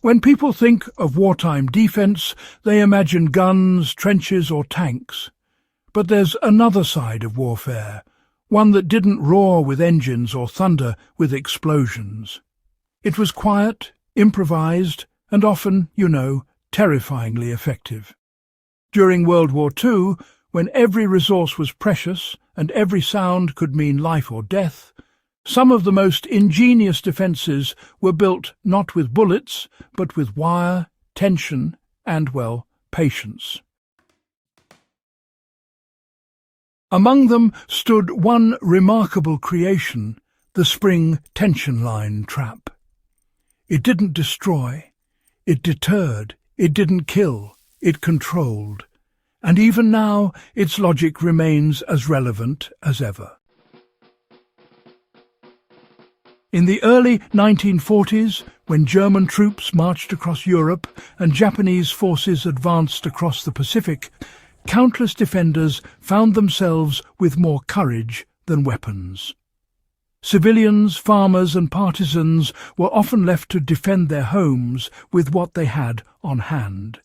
When people think of wartime defense, they imagine guns, trenches or tanks. But there's another side of warfare, one that didn't roar with engines or thunder with explosions. It was quiet, improvised, and often, terrifyingly effective. During World War II, when every resource was precious and every sound could mean life or death, some of the most ingenious defences were built not with bullets, but with wire, tension, and, patience. Among them stood one remarkable creation, the spring tension line trap. It didn't destroy, it deterred, it didn't kill, it controlled. And even now, its logic remains as relevant as ever. In the early 1940s, when German troops marched across Europe and Japanese forces advanced across the Pacific, countless defenders found themselves with more courage than weapons. Civilians, farmers and partisans were often left to defend their homes with what they had on hand.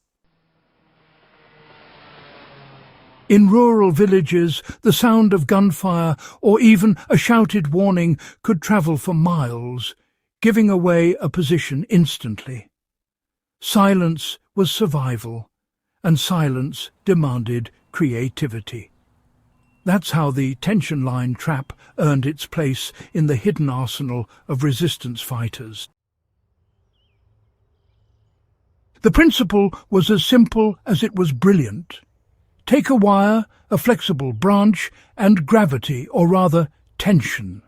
In rural villages, the sound of gunfire or even a shouted warning could travel for miles, giving away a position instantly. Silence was survival, and silence demanded creativity. That's how the tension line trap earned its place in the hidden arsenal of resistance fighters. The principle was as simple as it was brilliant. Take a wire, a flexible branch, and gravity, or rather tension.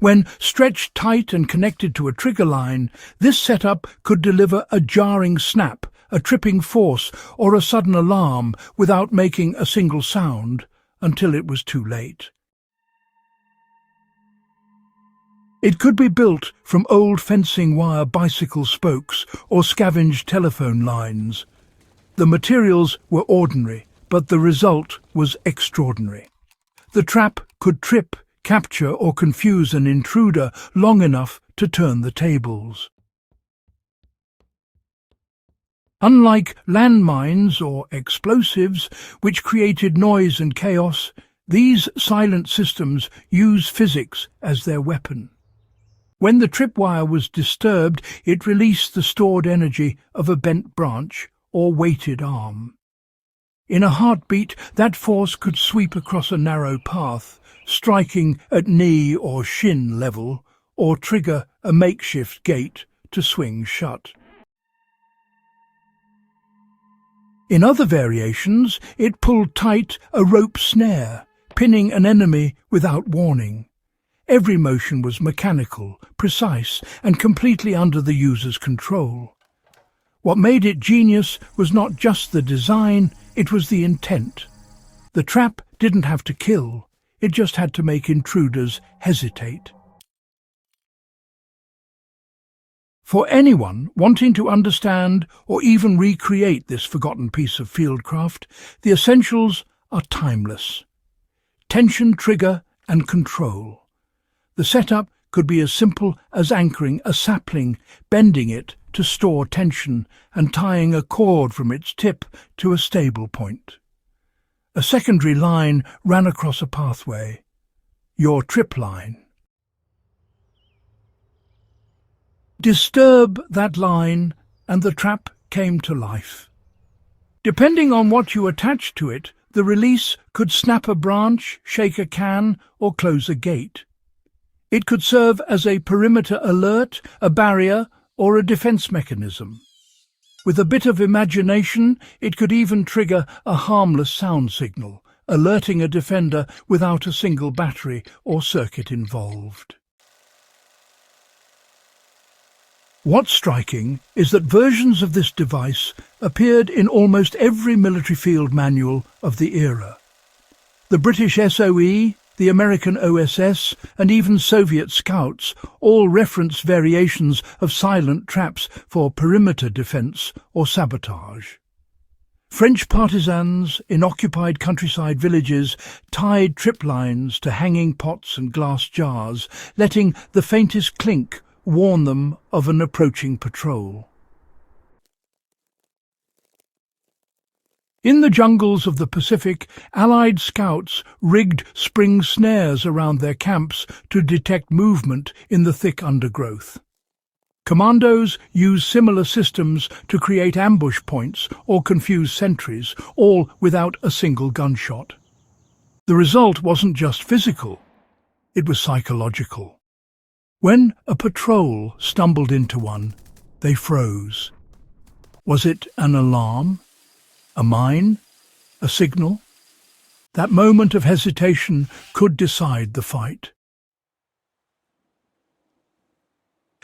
When stretched tight and connected to a trigger line, this setup could deliver a jarring snap, a tripping force, or a sudden alarm without making a single sound, until it was too late. It could be built from old fencing wire bicycle spokes or scavenged telephone lines. The materials were ordinary, but the result was extraordinary. The trap could trip, capture or confuse an intruder long enough to turn the tables. Unlike landmines or explosives, which created noise and chaos, these silent systems use physics as their weapon. When the tripwire was disturbed, it released the stored energy of a bent branch or weighted arm. In a heartbeat, that force could sweep across a narrow path, striking at knee or shin level, or trigger a makeshift gate to swing shut. In other variations, it pulled tight a rope snare, pinning an enemy without warning. Every motion was mechanical, precise, and completely under the user's control. What made it genius was not just the design, it was the intent. The trap didn't have to kill, it just had to make intruders hesitate. For anyone wanting to understand or even recreate this forgotten piece of fieldcraft, the essentials are timeless. Tension, trigger, and control. The setup could be as simple as anchoring a sapling, bending it to store tension, and tying a cord from its tip to a stable point. A secondary line ran across a pathway, your trip line. Disturb that line, and the trap came to life. Depending on what you attached to it, the release could snap a branch, shake a can, or close a gate. It could serve as a perimeter alert, a barrier, or a defense mechanism. With a bit of imagination, it could even trigger a harmless sound signal, alerting a defender without a single battery or circuit involved. What's striking is that versions of this device appeared in almost every military field manual of the era. The British SOE, the American OSS, and even Soviet scouts all reference variations of silent traps for perimeter defense or sabotage. French partisans in occupied countryside villages tied trip lines to hanging pots and glass jars, letting the faintest clink warn them of an approaching patrol. In the jungles of the Pacific, Allied scouts rigged spring snares around their camps to detect movement in the thick undergrowth. Commandos used similar systems to create ambush points or confuse sentries, all without a single gunshot. The result wasn't just physical, it was psychological. When a patrol stumbled into one, they froze. Was it an alarm? A mine? A signal? That moment of hesitation could decide the fight.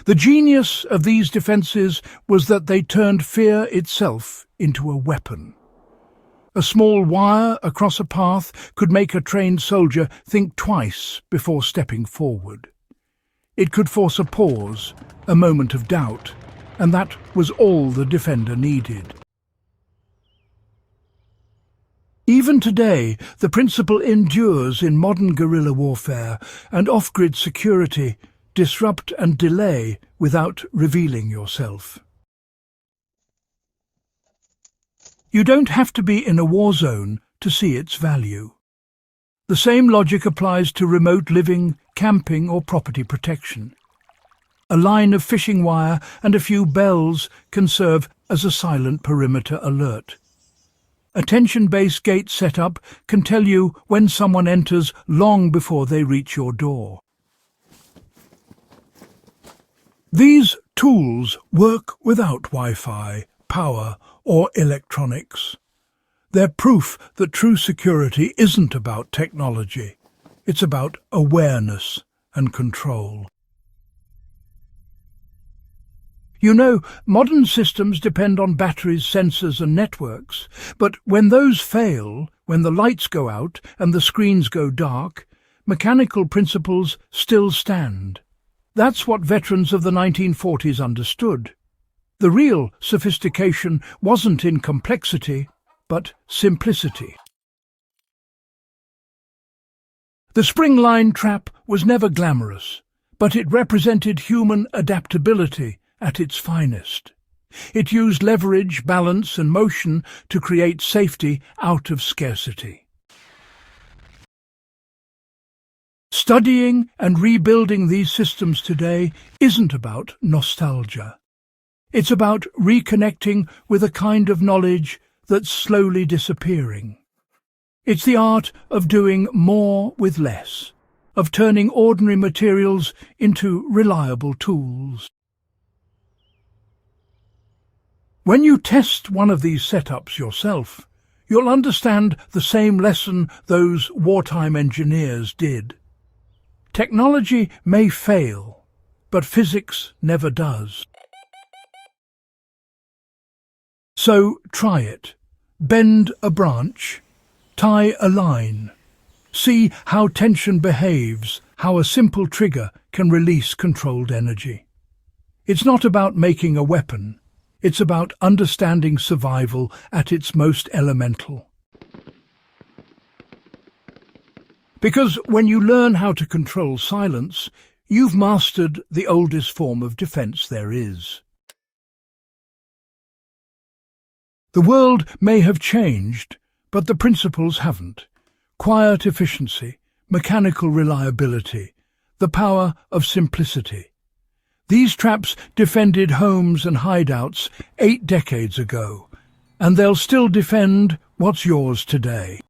The genius of these defences was that they turned fear itself into a weapon. A small wire across a path could make a trained soldier think twice before stepping forward. It could force a pause, a moment of doubt, and that was all the defender needed. Even today, the principle endures in modern guerrilla warfare and off-grid security. Disrupt and delay without revealing yourself. You don't have to be in a war zone to see its value. The same logic applies to remote living, camping or property protection. A line of fishing wire and a few bells can serve as a silent perimeter alert. A tension-based gate setup can tell you when someone enters long before they reach your door. These tools work without Wi-Fi, power or electronics. They're proof that true security isn't about technology. It's about awareness and control. You know, modern systems depend on batteries, sensors and networks, but when those fail, when the lights go out and the screens go dark, mechanical principles still stand. That's what veterans of the 1940s understood. The real sophistication wasn't in complexity, but simplicity. The spring line trap was never glamorous, but it represented human adaptability at its finest. It used leverage, balance and motion to create safety out of scarcity. Studying and rebuilding these systems today isn't about nostalgia. It's about reconnecting with a kind of knowledge that's slowly disappearing. It's the art of doing more with less, of turning ordinary materials into reliable tools. When you test one of these setups yourself, you'll understand the same lesson those wartime engineers did. Technology may fail, but physics never does. So try it. Bend a branch, tie a line. See how tension behaves, how a simple trigger can release controlled energy. It's not about making a weapon. It's about understanding survival at its most elemental. Because when you learn how to control silence, you've mastered the oldest form of defense there is. The world may have changed, but the principles haven't. Quiet efficiency, mechanical reliability, the power of simplicity. These traps defended homes and hideouts 8 decades ago, and they'll still defend what's yours today.